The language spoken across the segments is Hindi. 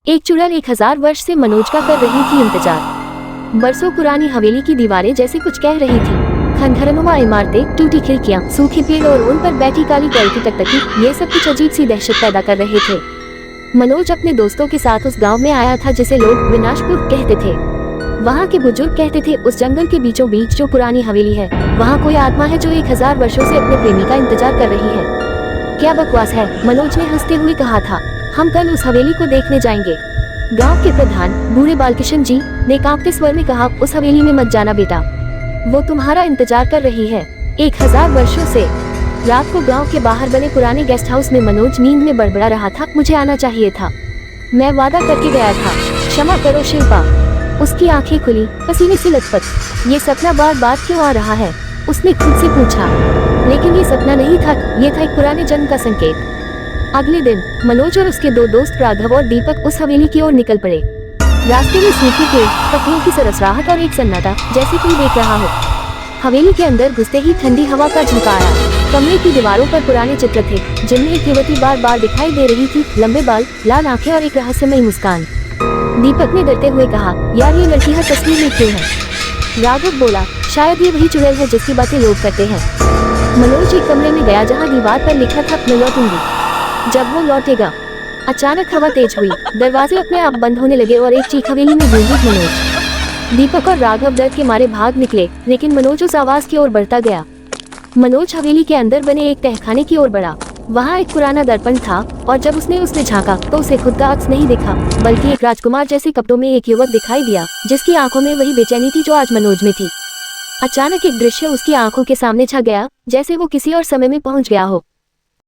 एक चुड़ैल 1000 वर्ष से मनोज का कर रही थी इंतजार। बरसों पुरानी हवेली की दीवारें जैसे कुछ कह रही थी। खंडहरनुमा इमारतें, टूटी खिड़कियां, सूखे पेड़ और उन पर बैठी काली पैर की टकटकी, ये सब कुछ अजीब सी दहशत पैदा कर रहे थे। मनोज अपने दोस्तों के साथ उस गांव में आया था जिसे लोग विनाशपुर कहते थे। वहाँ के बुजुर्ग कहते थे उस जंगल के बीचों बीच जो पुरानी हवेली है, वहाँ कोई आत्मा है जो 1000 वर्षों से अपने प्रेमी का इंतजार कर रही है। क्या बकवास है, मनोज ने हंसते हुए कहा था। हम कल उस हवेली को देखने जाएंगे। गांव के प्रधान बूढ़े बालकिशन जी ने कांपते स्वर में कहा, उस हवेली में मत जाना बेटा, वो तुम्हारा इंतजार कर रही है 1000 वर्षों से। रात को गांव के बाहर बने पुराने गेस्ट हाउस में मनोज नींद में बड़बड़ा रहा था, मुझे आना चाहिए था, मैं वादा करके गया था, क्षमा करो शिल्पा। उसकी आंखें खुली, पसीने से लथपथ। ये सपना बार बार क्यों आ रहा है, उसने खुद से पूछा। लेकिन ये सपना नहीं था, ये था एक पुराने जन्म का संकेत। अगले दिन मनोज और उसके दो दोस्त राघव और दीपक उस हवेली की ओर निकल पड़े। रास्ते में सूखे पेड़, पत्तियों की सरसराहट और एक सन्नाटा जैसे कोई देख रहा हो। हवेली के अंदर घुसते ही ठंडी हवा का झोंका आया। कमरे की दीवारों पर पुराने चित्र थे जिनमें एक युवती बार बार दिखाई दे रही थी, लंबे बाल, लाल आंखें और एक रहस्यमयी मुस्कान। दीपक ने डरते हुए कहा, यार ये लड़की हर तस्वीर में क्यों है? राघव बोला, शायद ये वही चुड़ैल है जिसकी बातें लोग करते हैं। मनोज एक कमरे में गया जहाँ दीवार पर लिखा था, मैं लौटूंगी जब वो लौटेगा। अचानक हवा तेज हुई, दरवाजे अपने आप बंद होने लगे और एक चीख हवेली में गूंजी। मनोज, दीपक और राघव डर के मारे भाग निकले, लेकिन मनोज उस आवाज की ओर बढ़ता गया। मनोज हवेली के अंदर बने एक तहखाने की ओर बढ़ा। वहाँ एक पुराना दर्पण था और जब उसने झांका तो उसे खुद का अक्स नहीं दिखा, बल्कि एक राजकुमार जैसे कपड़ों में एक युवक दिखाई दिया जिसकी आंखों में वही बेचैनी थी जो आज मनोज में थी। अचानक एक दृश्य उसकी आंखों के सामने छा गया, जैसे वो किसी और समय में पहुंच गया हो।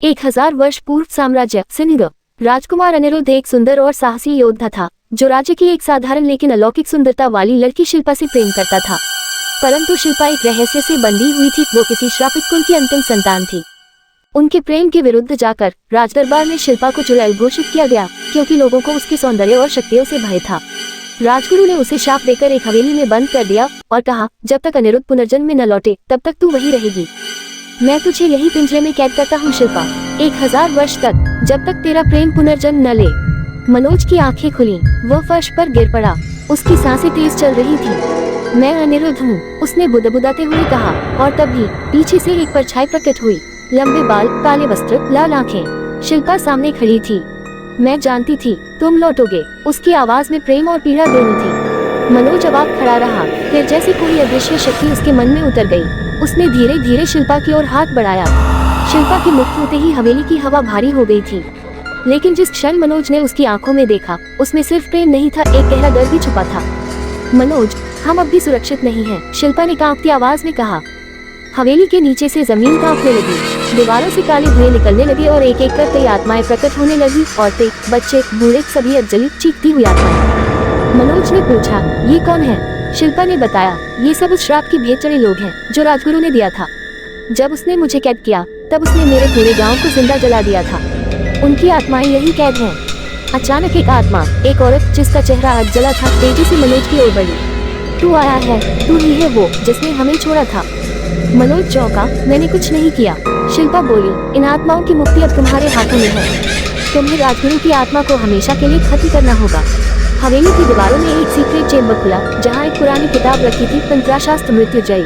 1000 वर्ष पूर्व साम्राज्य सिंह। राजकुमार अनिरुद्ध एक सुंदर और साहसी योद्धा था जो राज्य की एक साधारण लेकिन अलौकिक सुंदरता वाली लड़की शिल्पा से प्रेम करता था। परंतु शिल्पा एक रहस्य से बंधी हुई थी, वो किसी श्रापित कुल की अंतिम संतान थी। उनके प्रेम के विरुद्ध जाकर राजदरबार में शिल्पा को चुड़ैल घोषित किया गया, क्योंकि लोगों को उसके सौंदर्य और शक्तियों से भय था। राजगुरु ने उसे शाप देकर एक हवेली में बंद कर दिया और कहा, जब तक अनिरुद्ध पुनर्जन्म में न लौटे तब तक तू वही रहेगी। मैं तुझे यही पिंजरे में कैद करता हूँ शिल्पा, 1000 वर्ष तक, जब तक तेरा प्रेम पुनर्जन्म न ले। मनोज की आंखें खुली, वह फर्श पर गिर पड़ा, उसकी सांसें तेज चल रही थी। मैं अनिरुद्ध हूँ, उसने बुदबुदाते हुए कहा, और तभी पीछे से एक परछाई प्रकट हुई, लंबे बाल, काले वस्त्र, लाल आंखें। शिल्पा सामने खड़ी थी। मैं जानती थी तुम लौटोगे, उसकी आवाज में प्रेम और पीड़ा दोनों थी। मनोज अवाक खड़ा रहा, फिर जैसे कोई अदृश्य शक्ति उसके मन में उतर गई। उसने धीरे धीरे शिल्पा की ओर हाथ बढ़ाया। शिल्पा की मुख छूते ही हवेली की हवा भारी हो गई थी। लेकिन जिस क्षण मनोज ने उसकी आंखों में देखा, उसमें सिर्फ प्रेम नहीं था, एक गहरा डर भी छुपा था। मनोज, हम अब भी सुरक्षित नहीं हैं, शिल्पा ने कांपती आवाज में कहा। हवेली के नीचे से जमीन कांपने लगी, दीवारों से काले धुएं निकलने लगे और एक एक कर कई आत्माएं प्रकट होने लगी। औरतें, बच्चे, बूढ़े, सभी अजली चीखती हुई आत्माएं। मनोज ने पूछा, ये कौन है? शिल्पा ने बताया, ये सब उस श्राप की भेंट चढ़े लोग हैं जो राजगुरु ने दिया था। जब उसने मुझे कैद किया तब उसने मेरे पूरे गांव को जिंदा जला दिया था। उनकी आत्माएं यही कैद हैं। अचानक एक आत्मा, एक औरत जिसका चेहरा आज जला था, तेजी से मनोज की ओर बढ़ी। तू आया है, तू ही है वो जिसने हमें छोड़ा था। मनोज चौंका, मैंने कुछ नहीं किया। शिल्पा बोली, इन आत्माओं की मुक्ति अब तुम्हारे हाथों में है। तुम्हें राजगुरु की आत्मा को हमेशा के लिए खत्म करना होगा। हवेली की दीवारों में एक सीक्रेट चेम्बर खुला जहाँ एक पुरानी किताब रखी थी, तंत्राशास्त्र मृत्युंजय।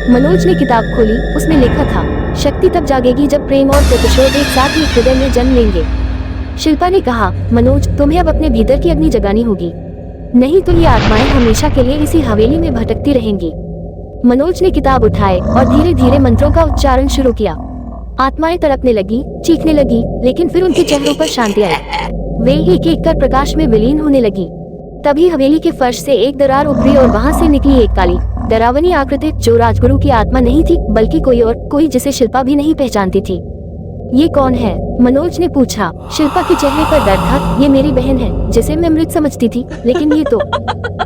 मनोज ने किताब खोली, उसमें लिखा था, शक्ति तब जागेगी जब प्रेम और प्रतिशोध एक साथ ही हृदय में जन्म लेंगे। शिल्पा ने कहा, मनोज तुम्हें अब अपने भीतर की अग्नि जगानी होगी, नहीं तो ये आत्माएं हमेशा के लिए इसी हवेली में भटकती रहेंगी। मनोज ने किताब उठाए और धीरे धीरे मंत्रों का उच्चारण शुरू किया। आत्माएं तड़पने लगी, चीखने लगी, लेकिन फिर उनके चेहरों पर शांति आई। वे एक एक कर प्रकाश में विलीन होने लगी। तभी हवेली के फर्श से एक दरार उभरी और वहां से निकली एक काली, डरावनी आकृति जो राजगुरु की आत्मा नहीं थी, बल्कि कोई और, कोई जिसे शिल्पा भी नहीं पहचानती थी। ये कौन है? मनोज ने पूछा। शिल्पा के चेहरे पर डर था। ये मेरी बहन है जिसे मैं मृत समझती थी, लेकिन ये तो।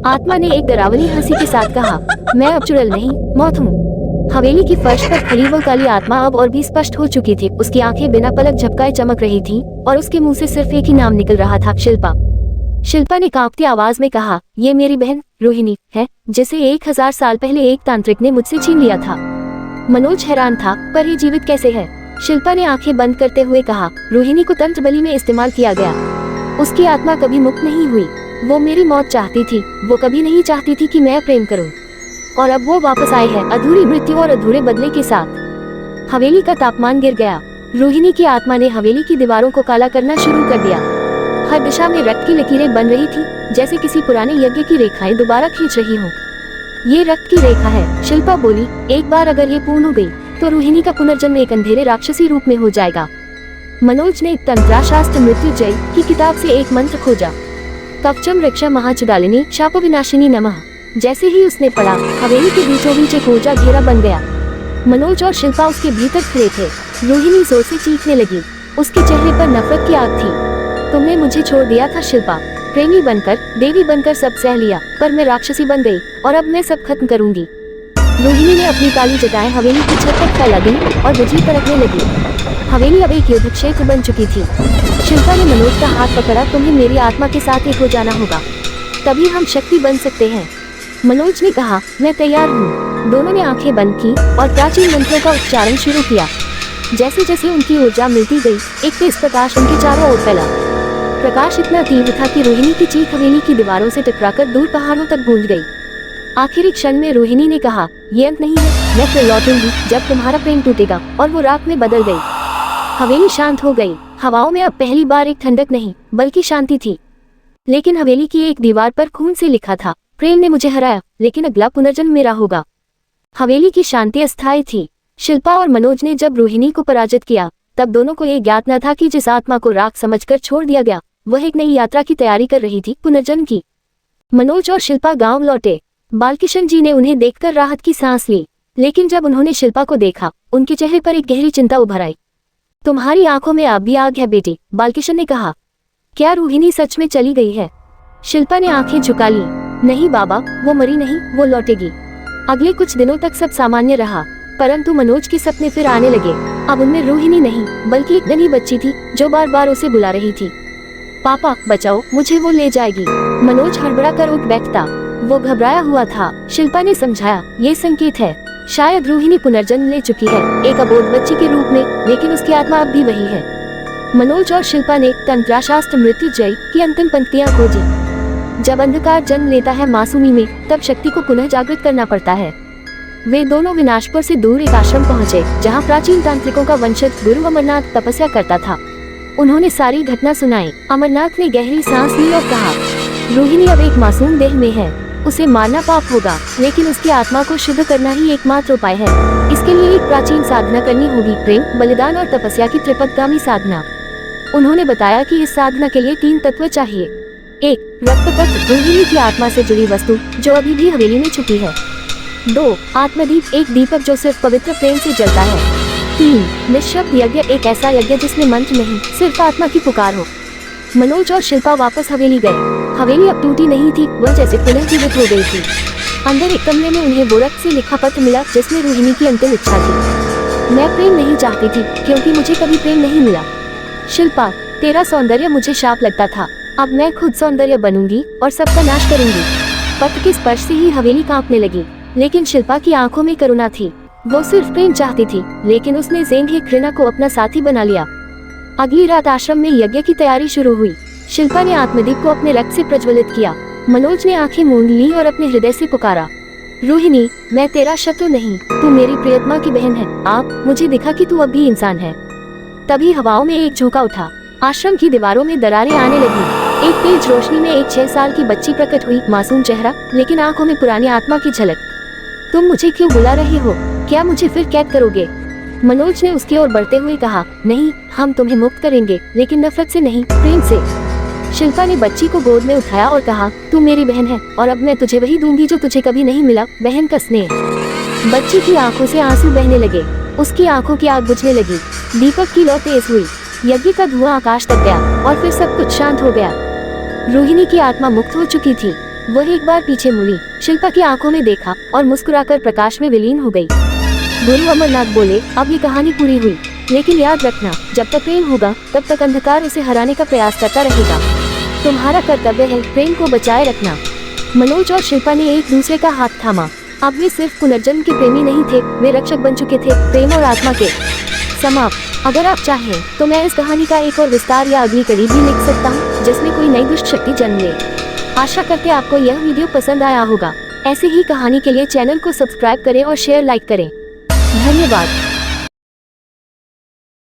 आत्मा ने एक डरावनी हंसी के साथ कहा, मैं अब चुड़ैल नहीं, मौत हूँ। हवेली की फर्श पर खड़ी वो काली आत्मा अब और भी स्पष्ट हो चुकी थी। उसकी आंखें बिना पलक झपकाए चमक रही थीं और उसके मुंह से सिर्फ एक ही नाम निकल रहा था, शिल्पा। शिल्पा ने कांपती आवाज में कहा, ये मेरी बहन रोहिणी है जिसे 1000 साल पहले एक तांत्रिक ने मुझसे छीन लिया था। मनोज हैरान था, पर ये जीवित कैसे है? शिल्पा ने आंखें बंद करते हुए कहा, रोहिणी को तंत्र बलि में इस्तेमाल किया गया। उसकी आत्मा कभी मुक्त नहीं हुई। वो मेरी मौत चाहती थी, वो कभी नहीं चाहती थी कि मैं प्रेम करूं। और अब वो वापस आए हैं, अधूरी मृत्यु और अधूरे बदले के साथ। हवेली का तापमान गिर गया। रोहिणी की आत्मा ने हवेली की दीवारों को काला करना शुरू कर दिया। हर दिशा में रक्त की लकीरें बन रही थी, जैसे किसी पुराने यज्ञ की रेखाएं दोबारा खींच रही हों। ये रक्त की रेखा है, शिल्पा बोली। एक बार अगर ये पूर्ण हो गई तो रोहिणी का पुनर्जन्म एक अंधेरे राक्षसी रूप में हो जाएगा। मनोज ने तंत्राशास्त्र मृत्युंजय की किताब से एक मंत्र खोजा, कवचम रक्षा महाचुदालिनी शाप विनाशिनी नमः। जैसे ही उसने पढ़ा, हवेली के बीचों बीच एक ऊर्जा घेरा बन गया। मनोज और शिल्पा उसके भीतर खड़े थे। रोहिणी जोर से चीखने लगी, उसके चेहरे पर नफरत की आग थी। तुमने मुझे छोड़ दिया था शिल्पा, प्रेमी बनकर, देवी बनकर सब सह लिया, पर मैं राक्षसी बन गई और अब मैं सब खत्म करूंगी। रोहिणी ने अपनी काली जटाएं हवेली की छत पर फैला दी और बिजली कड़कने लगी। हवेली अब एक युद्ध क्षेत्र बन चुकी थी। शिल्पा ने मनोज का हाथ पकड़ा, तुम्हें मेरी आत्मा के साथ एक हो जाना होगा, तभी हम शक्ति बन सकते हैं। मनोज ने कहा, मैं तैयार हूँ। दोनों ने आंखें बंद की और प्राचीन मंत्रों का उच्चारण शुरू किया। जैसे जैसे उनकी ऊर्जा मिलती गई, एक तेज प्रकाश उनके चारों ओर फैला। प्रकाश इतना तीव्र था कि रोहिणी की चीख हवेली की दीवारों से टकराकर दूर पहाड़ों तक गूंज गई। आखिरी क्षण में रोहिणी ने कहा, ये अंत नहीं है, मैं फिर लौटूंगी जब तुम्हारा प्रेम टूटेगा। और वो राख में बदल गई। हवेली शांत हो गई। हवाओं में अब पहली बार एक ठंडक नहीं बल्कि शांति थी। लेकिन हवेली की एक दीवार पर खून से लिखा था, प्रेम ने मुझे हराया, लेकिन अगला पुनर्जन्म मेरा होगा। हवेली की शांति अस्थायी थी। शिल्पा और मनोज ने जब रोहिणी को पराजित किया, तब दोनों को ये ज्ञात न था कि जिस आत्मा को राख समझकर छोड़ दिया गया, वह एक नई यात्रा की तैयारी कर रही थी, पुनर्जन्म की। मनोज और शिल्पा गांव लौटे। बालकिशन जी ने उन्हें देखकर राहत की सांस ली, लेकिन जब उन्होंने शिल्पा को देखा, उनके चेहरे पर एक गहरी चिंता उभर आई। तुम्हारी आंखों में अब भी आग है बेटी, बालकिशन ने कहा। क्या रोहिणी सच में चली गई है? शिल्पा ने आंखें झुका ली। नहीं बाबा, वो मरी नहीं, वो लौटेगी। अगले कुछ दिनों तक सब सामान्य रहा, परंतु मनोज के सपने फिर आने लगे। अब उनमें रोहिणी नहीं बल्कि एक नन्ही बच्ची थी जो बार बार उसे बुला रही थी। पापा बचाओ, मुझे वो ले जाएगी। मनोज हड़बड़ा कर उठ बैठता। वो घबराया हुआ था। शिल्पा ने समझाया, ये संकेत है, शायद रोहिणी पुनर्जन्म ले चुकी है, एक अबोध बच्ची के रूप में, लेकिन उसकी आत्मा अब भी वही है। मनोज और शिल्पा ने तंत्राशास्त्र मृत्युंजय की अंतिम पंक्तियां खोजी। जब अंधकार जन्म लेता है मासूमी में, तब शक्ति को पुनः जागृत करना पड़ता है। वे दोनों विनाशपुर से दूर एक आश्रम पहुँचे, जहाँ प्राचीन तांत्रिकों का वंशज गुरु अमरनाथ तपस्या करता था। उन्होंने सारी घटना सुनाई। अमरनाथ ने गहरी सांस ली और कहा, रोहिणी अब एक मासूम देह में है, उसे मारना पाप होगा, लेकिन उसकी आत्मा को शुद्ध करना ही एकमात्र उपाय है। इसके लिए एक प्राचीन साधना करनी होगी, प्रेम, बलिदान और तपस्या की त्रिपदगामी साधना। उन्होंने बताया कि इस साधना के लिए 3 तत्व चाहिए। 1. रक्तपत्र, रोहिणी की आत्मा से जुड़ी वस्तु जो अभी भी हवेली में छुपी है। 2. आत्मदीप, एक दीपक जो सिर्फ पवित्र प्रेम से जलता है। 3. निःशब्द यज्ञ, एक ऐसा यज्ञ जिसमें मंत्र नहीं, सिर्फ आत्मा की पुकार हो। मनोज और शिल्पा वापस हवेली गए। हवेली अब टूटी नहीं थी, वह जैसे पुनर्जीवित हो गई थी। अंदर एक कमरे में उन्हें वो रक्त से लिखा पत्र मिला जिसमें रोहिणी की अंतिम इच्छा थी। मैं प्रेम नहीं चाहती थी, क्योंकि मुझे कभी प्रेम नहीं मिला। शिल्पा, तेरा सौंदर्य मुझे शाप लगता था, अब मैं खुद सौंदर्य बनूंगी और सबका नाश करूंगी। पत्र के स्पर्श से ही हवेली कांपने लगी, लेकिन शिल्पा की आंखों में करुणा थी। वो सिर्फ प्रेम चाहती थी, लेकिन उसने ज़ेंघे घृणा को अपना साथी बना लिया। अगली रात आश्रम में यज्ञ की तैयारी शुरू हुई। शिल्पा ने आत्मदीप को अपने रक्त से प्रज्वलित किया। मनोज ने आंखें मूंद ली और अपने हृदय से पुकारा, रोहिणी, मैं तेरा शत्रु नहीं, तू मेरी प्रियतमा की बहन है। आप, मुझे दिखा कि तू अब भी इंसान है। तभी हवाओं में एक झोंका उठा। आश्रम की दीवारों में दरारें आने लगी। एक तेज रोशनी में एक 6 साल की बच्ची प्रकट हुई, मासूम चेहरा, लेकिन आंखों में पुरानी आत्मा की झलक। तुम मुझे क्यों बुला रहे हो? क्या मुझे फिर कैद करोगे? मनोज ने उसकी ओर बढ़ते हुए कहा, नहीं, हम तुम्हें मुक्त करेंगे, लेकिन नफरत से नहीं, प्रेम से। शिल्पा ने बच्ची को गोद में उठाया और कहा, तू मेरी बहन है और अब मैं तुझे वही दूंगी जो तुझे कभी नहीं मिला, बहन का स्नेह। बच्ची की आंखों से आंसू बहने लगे, उसकी आंखों की आग बुझने लगी। दीपक की लौ तेज हुई, यज्ञ का धुआं आकाश तक गया और फिर सब कुछ शांत हो गया। रोहिणी की आत्मा मुक्त हो चुकी थी। वह एक बार पीछे मुड़ी, शिल्पा की आंखों में देखा और मुस्कुराकर प्रकाश में विलीन हो गई। गुरु अमरनाथ बोले, अब ये कहानी पूरी हुई, लेकिन याद रखना, जब तक प्रेम होगा तब तक अंधकार उसे हराने का प्रयास करता रहेगा। तुम्हारा कर्तव्य है प्रेम को बचाए रखना। मनोज और शिल्पा ने एक दूसरे का हाथ थामा। अब वे सिर्फ पुनर्जन्म के प्रेमी नहीं थे, वे रक्षक बन चुके थे, प्रेम और आत्मा के। समाप्त। अगर आप चाहें तो मैं इस कहानी का एक और विस्तार या अगली कड़ी भी लिख सकता हूँ, जिसमें कोई नई दुष्ट शक्ति जन्म ले। आशा करते आपको यह वीडियो पसंद आया होगा। ऐसे ही कहानी के लिए चैनल को सब्सक्राइब करें और शेयर लाइक करें। धन्यवाद।